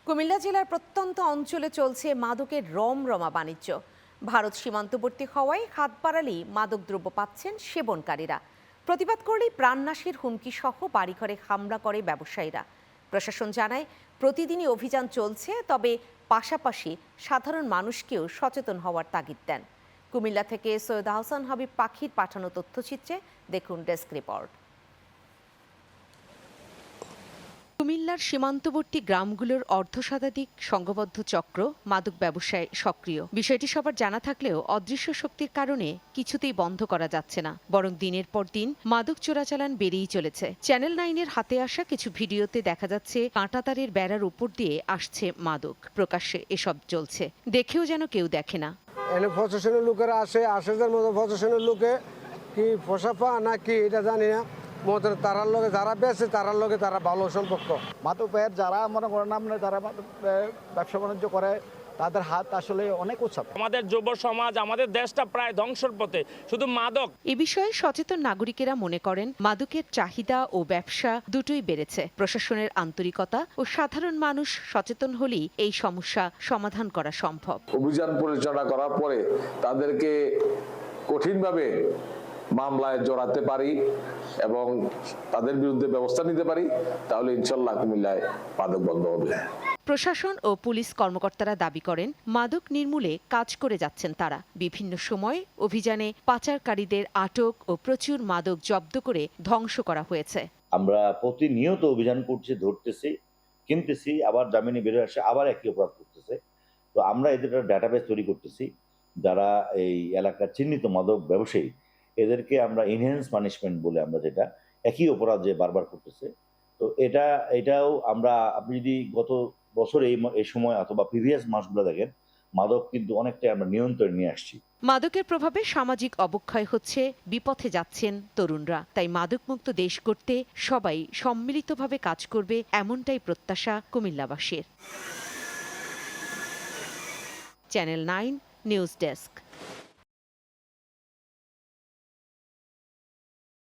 কুমিল্লা জেলার প্রত্যন্ত অঞ্চলে চলছে মাদকের রমরমা বাণিজ্য। ভারত সীমান্তবর্তী হওয়ায় হাত বাড়ালেই মাদকদ্রব্য পাচ্ছেন সেবনকারীরা। প্রতিবাদ করলেই প্রাণনাশের হুমকি সহ বাড়িঘরে হামলা করে ব্যবসায়ীরা। প্রশাসন জানায় প্রতিদিনই অভিযান চলছে, তবে পাশাপাশি সাধারণ মানুষকেও সচেতন হওয়ার তাগিদ দেন। কুমিল্লা থেকে সৈয়দ আহসান হাবিব পাখির পাঠানো তথ্যচিত্রে দেখুন ডেস্ক রিপোর্ট। কুমিল্লার সীমান্তবর্তী গ্রামগুলোর অর্ধশতাধিক সংঘবদ্ধ চক্র মাদক ব্যবসায় সক্রিয়। বিষয়টি সবার জানা থাকলেও অদৃশ্য শক্তির কারণে কিছুতেই বন্ধ করা যাচ্ছে না, বরং দিনের পর দিন মাদক চোরাচালান বেড়েই চলেছে। চ্যানেল 9-এর হাতে আসা কিছু ভিডিওতে দেখা যাচ্ছে কাঁটাতারের বেড়ার উপর দিয়ে আসছে মাদক। প্রকাশ্যে এসব চলছে, দেখেও যেন কেউ দেখে না। এনে প্রশাসনের লোকেরা আসে মতো প্রশাসনের লোকে কি ফসাফা নাকি এটা জানি না, মতের তারার লগে যারা বেছে তারার লগে তারা ভালো সম্পর্ক। মাদকের যারা মনে করেন আমরা যারা ব্যবসা বাণিজ্য করে তাদের হাত আসলে অনেক উৎসব। আমাদের যুব সমাজ, আমাদের দেশটা প্রায় ধ্বংসের পথে। শুধু মাদক এ বিষয়ে সচেতন নাগরিকেরা মনে করেন মাদকের চাহিদা ও ব্যবসা দুটোই বেড়েছে। প্রশাসনের আন্তরিকতা ও সাধারণ মানুষ সচেতন হলেই এই সমস্যা সমাধান করা সম্ভব। অভিযান পরিচালনা করার পরে তাদেরকে কঠিনভাবে মামলায় জড়াতে পারি এবং তাদের বিরুদ্ধে ব্যবস্থা নিতে পারি, তাহলে ইনশাল্লাহ কুমিল্লায় মাদক বন্ধ হবে। প্রশাসন ও পুলিশ কর্মকর্তারা দাবি করেন মাদক নির্মূলে কাজ করে যাচ্ছেন তারা। বিভিন্ন সময় অভিযানে পাচারকারীদের আটক ও প্রচুর মাদক জব্দ করে ধ্বংস করা হয়েছে। আমরা প্রতিনিয়ত অভিযান করছি, ধরতেছি, কিনতেছি, আবার জামিনে বেরোয় আসে, আবার একই অপরাধ করতেছে। তো আমরা এদের ডাটাবেস তৈরি করতেছি, যারা এই এলাকার চিহ্নিত মাদক ব্যবসায়ী এদেরকে আমরা ইনহ্যান্স পানিশমেন্ট বলে, আমরা যেটা একই অপরাধ যে বারবার করতেছে। তো এটাও আমরা, আপনি যদি গত বছর এই সময় অথবা প্রিভিয়াস মাসগুলো দেখেন, মাদক কিন্তু অনেকটাই আমরা নিয়ন্ত্রণে নিয়ে আসছি। মাদকের প্রভাবে সামাজিক অবক্ষয় হচ্ছে, বিপথে যাচ্ছেন তরুণরা। তাই মাদকমুক্ত দেশ গড়তে সবাই সম্মিলিতভাবে কাজ করবে, এমনটাই প্রত্যাশা কুমিল্লাবাসীর। Channel 9 news desk.